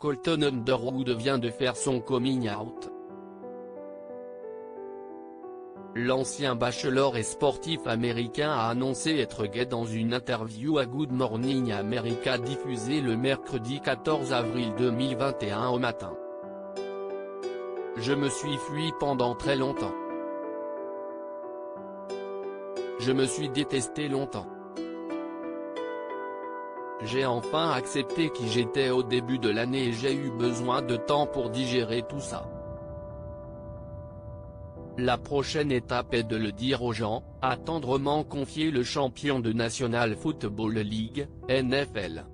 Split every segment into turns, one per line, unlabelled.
Colton Underwood vient de faire son coming out. L'ancien bachelor et sportif américain a annoncé être gay dans une interview à Good Morning America diffusée le mercredi 14 avril 2021 au matin. Je me suis fui pendant très longtemps. Je me suis détesté longtemps. J'ai enfin accepté qui j'étais au début de l'année et j'ai eu besoin de temps pour digérer tout ça. La prochaine étape est de le dire aux gens, a tendrement confié le champion de National Football League, NFL.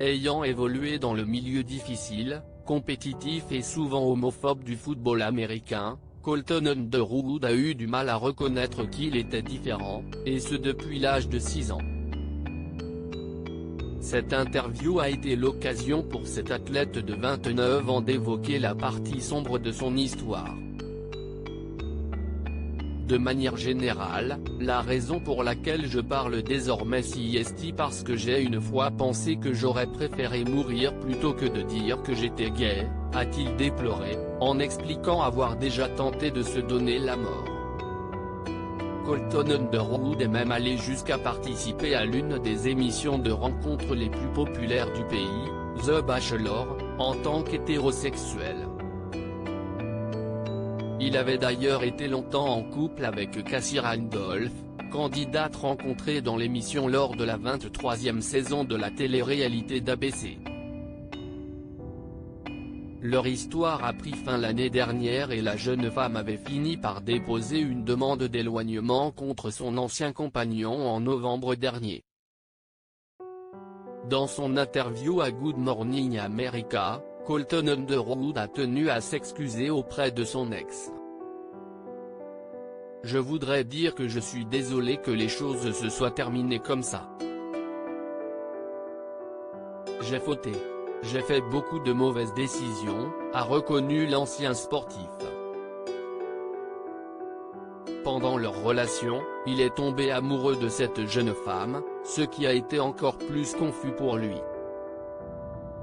Ayant évolué dans le milieu difficile, compétitif et souvent homophobe du football américain, Colton Underwood a eu du mal à reconnaître qu'il était différent, et ce depuis l'âge de 6 ans. Cette interview a été l'occasion pour cet athlète de 29 ans d'évoquer la partie sombre de son histoire. De manière générale, la raison pour laquelle je parle désormais est parce que j'ai une fois pensé que j'aurais préféré mourir plutôt que de dire que j'étais gay, a-t-il déploré, en expliquant avoir déjà tenté de se donner la mort. Colton Underwood est même allé jusqu'à participer à l'une des émissions de rencontres les plus populaires du pays, The Bachelor, en tant qu'hétérosexuel. Il avait d'ailleurs été longtemps en couple avec Cassie Randolph, candidate rencontrée dans l'émission lors de la 23e saison de la télé-réalité d'ABC. Leur histoire a pris fin l'année dernière et la jeune femme avait fini par déposer une demande d'éloignement contre son ancien compagnon en novembre dernier. Dans son interview à Good Morning America, Colton Underwood a tenu à s'excuser auprès de son ex. « Je voudrais dire que je suis désolé que les choses se soient terminées comme ça. J'ai fauté. J'ai fait beaucoup de mauvaises décisions », a reconnu l'ancien sportif. Pendant leur relation, il est tombé amoureux de cette jeune femme, ce qui a été encore plus confus pour lui.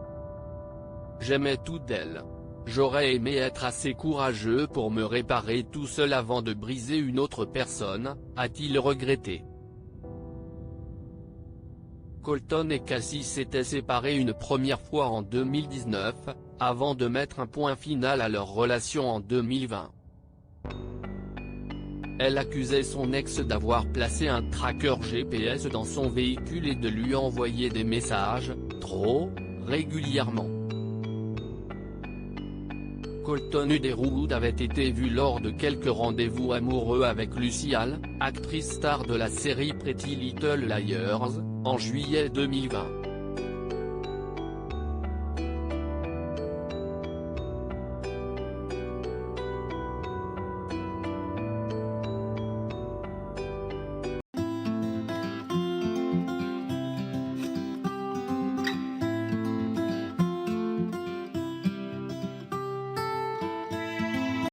« J'aimais tout d'elle. J'aurais aimé être assez courageux pour me réparer tout seul avant de briser une autre personne », a-t-il regretté. Colton et Cassie s'étaient séparés une première fois en 2019, avant de mettre un point final à leur relation en 2020. Elle accusait son ex d'avoir placé un tracker GPS dans son véhicule et de lui envoyer des messages, trop, régulièrement. Colton Underwood avait été vu lors de quelques rendez-vous amoureux avec Lucy Hale, actrice star de la série Pretty Little Liars, en juillet 2020.